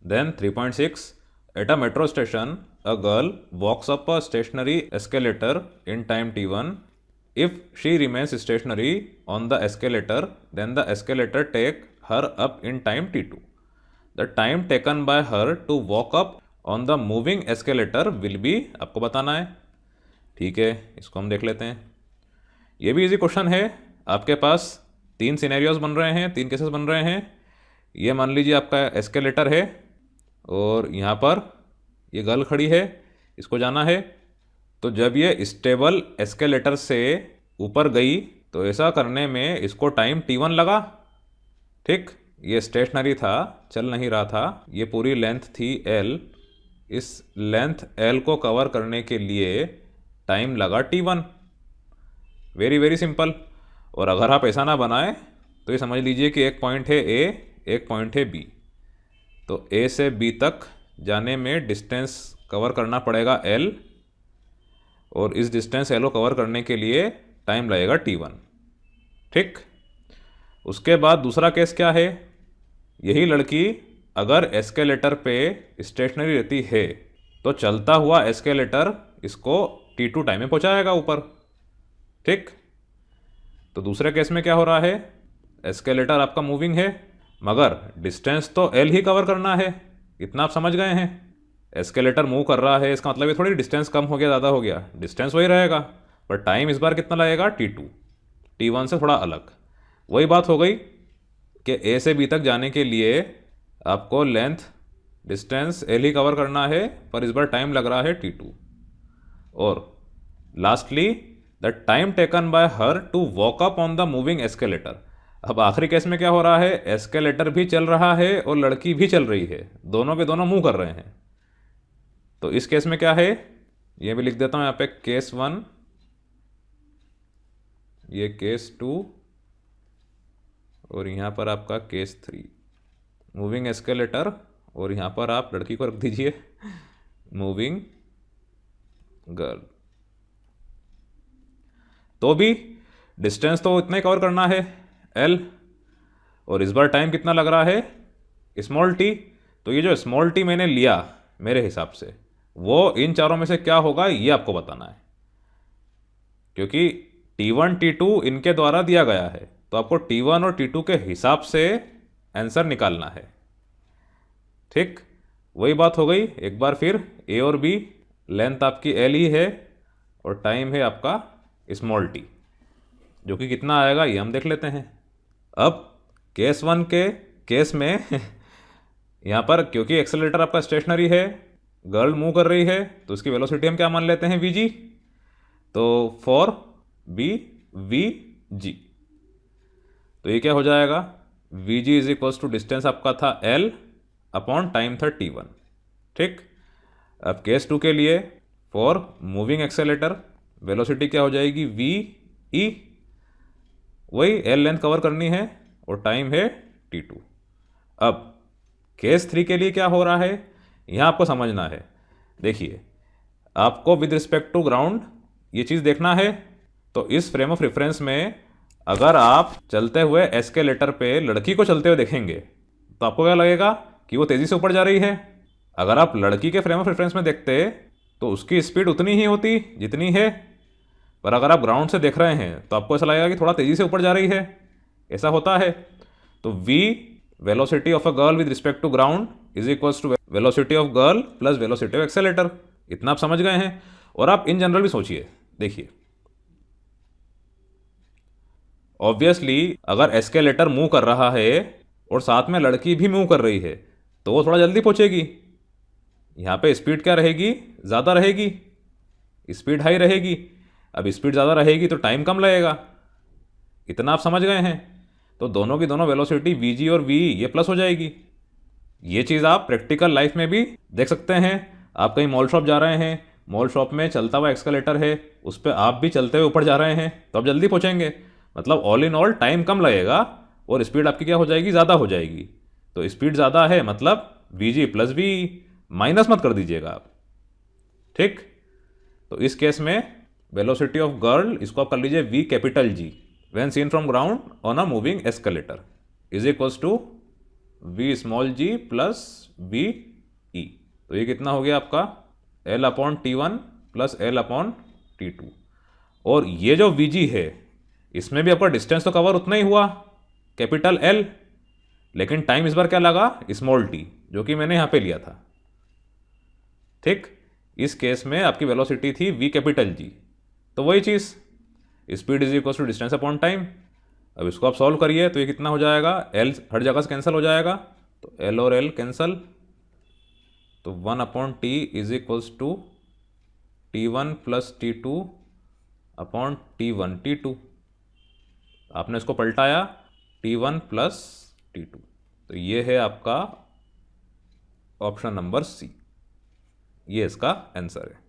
Then 3.6, at a metro station, a girl walks up a stationary escalator in time t1. If she remains stationary on the escalator, then the escalator take her up in time t2. The time taken by her to walk up on the moving escalator will be, आपको बताना है। ठीक है, इसको हम देख लेते हैं। ये भी इजी क्वेश्चन है। आपके पास 3 सिनेरियोज बन रहे हैं, 3 केसेस बन रहे हैं। ये मान लीजिए आपका एस्केलेटर है और यहाँ पर ये गर्ल खड़ी है, इसको जाना है। तो जब ये स्टेबल एस्केलेटर से ऊपर गई तो ऐसा करने में इसको टाइम t1 लगा। ठीक, ये स्टेशनरी था, चल नहीं रहा था। ये पूरी लेंथ थी l, इस लेंथ l को कवर करने के लिए टाइम लगा t1। Very very simple. और अगर आप ऐसा ना बनाएं तो ये समझ लीजिए कि एक पॉइंट है ए, एक पॉइंट है बी। तो ए से बी तक जाने में डिस्टेंस कवर करना पड़ेगा l, और इस डिस्टेंस l को कवर करने के लिए टाइम लगेगा t1। ठीक, उसके बाद दूसरा केस क्या है? यही लड़की अगर एस्केलेटर पे स्टेशनरी रहती है तो चलता हुआ एस्केलेटर इसको t2 टाइम में पहुंचाएगा ऊपर। ठीक, तो दूसरे केस में क्या हो रहा है? एस्केलेटर आपका मूविंग है मगर डिस्टेंस तो l ही कवर करना है। इतना आप समझ गए हैं। एस्केलेटर मूव कर रहा है, इसका मतलब ये थोड़ी डिस्टेंस कम हो गया, ज़्यादा हो गया, डिस्टेंस वही रहेगा, पर टाइम इस बार कितना लगेगा? t2, t1 से थोड़ा अलग। वही बात हो गई कि ए से बी तक जाने के लिए आपको लेंथ डिस्टेंस l ही कवर करना है, पर इस बार टाइम लग रहा है t2। और lastly the time taken by her to walk up on the moving escalator. अब आखिरी केस में क्या हो रहा है? एस्केलेटर भी चल रहा है और लड़की भी चल रही है, दोनों के दोनों मूव कर रहे हैं। तो इस केस में क्या है? ये भी लिख देता हूं यहाँ पे, केस 1, ये केस 2, और यहाँ पर आपका केस 3, मूविंग एस्केलेटर, और यहाँ पर आप लड़की को रख दीजिए मूविंग गर्ल। तो भी डिस्टेंस तो इतना ही कवर करना है l, और इस बार टाइम कितना लग रहा है? Small t। तो ये जो स्मॉल t मैंने लिया मेरे हिसाब से, वो इन चारों में से क्या होगा ये आपको बताना है, क्योंकि t1 t2 इनके द्वारा दिया गया है, तो आपको t1 और t2 के हिसाब से आंसर निकालना है। ठीक, वही बात हो गई एक बार फिर, a और b, लेंथ आपकी l ही है और टाइम है आपका स्मॉल t, जो कि कितना आएगा ये हम देख लेते हैं। अब केस 1 के केस में यहाँ पर क्योंकि एक्सेलरेटर आपका स्टेशनरी है, गर्ल मूव कर रही है, तो उसकी वेलोसिटी हम क्या मान लेते हैं? vg। तो फॉर b vg, तो ये क्या हो जाएगा? vg is equals to distance आपका था l अपॉन टाइम था t1। ठीक, अब केस 2 के लिए फॉर मूविंग एक्सेलेटर वेलोसिटी क्या हो जाएगी? v e, वही l लेंथ कवर करनी है और टाइम है t2। अब केस 3 के लिए क्या हो रहा है यहाँ आपको समझना है। देखिए, आपको विद रिस्पेक्ट टू ग्राउंड ये चीज़ देखना है। तो इस फ्रेम ऑफ रेफरेंस में अगर आप चलते हुए एस्केलेटर पे लड़की को चलते हुए देखेंगे तो आपको क्या लगेगा कि वो तेज़ी से ऊपर जा रही है। अगर आप लड़की के फ्रेम ऑफ रेफरेंस में देखते तो उसकी स्पीड उतनी ही होती जितनी है, पर अगर आप ग्राउंड से देख रहे हैं तो आपको ऐसा लगेगा कि थोड़ा तेज़ी से ऊपर जा रही है। ऐसा होता है। तो v velocity of a girl with respect to ground is equals to velocity of girl plus velocity of escalator. इतना आप समझ गए हैं। और आप इन जनरल भी सोचिए, देखिए ऑब्वियसली अगर एस्केलेटर मूव कर रहा है और साथ में लड़की भी मूव कर रही है तो वो थोड़ा जल्दी पहुंचेगी। यहाँ पे स्पीड क्या रहेगी? ज़्यादा रहेगी, स्पीड हाई रहेगी। अब स्पीड ज़्यादा रहेगी तो टाइम कम लगेगा। इतना आप समझ गए हैं। तो दोनों की दोनों वेलोसिटी vg और v ये प्लस हो जाएगी। ये चीज़ आप प्रैक्टिकल लाइफ में भी देख सकते हैं। आप कहीं मॉल शॉप जा रहे हैं, मॉल शॉप में चलता हुआ एक्सकेलेटर है, उस पर आप भी चलते हुए ऊपर जा रहे हैं तो आप जल्दी पहुंचेंगे। मतलब ऑल इन ऑल टाइम कम लगेगा और स्पीड आपकी क्या हो जाएगी? ज़्यादा हो जाएगी। तो स्पीड ज़्यादा है मतलब vg प्लस v, माइनस मत कर दीजिएगा आप। ठीक, तो इस केस में वेलोसिटी ऑफ गर्ल इसको आप कर लीजिए v capital G when seen from ground on a moving escalator is equals to V small G plus V E. तो ये कितना हो गया आपका L upon T one plus L upon T two. और ये जो वी जी है इसमें भी आपका डिस्टेंस तो कवर उतना ही हुआ, कैपिटल एल, लेकिन टाइम इस बार क्या लगा, स्मॉल टी, जो कि मैंने यहाँ पे लिया था। ठीक, इस केस में आपकी वेलोसिटी थी वी कैपिटल जी, तो वही चीज़, speed is equal to distance upon time. अब इसको आप सॉल्व करिए तो ये कितना हो जाएगा, एल हर जगह से कैंसिल हो जाएगा, तो एल और एल कैंसल, तो 1/t is equals to T1 plus T2 upon T1 T2। आपने इसको पलटाया T1 प्लस T2, तो ये है आपका ऑप्शन नंबर सी, ये इसका आंसर है।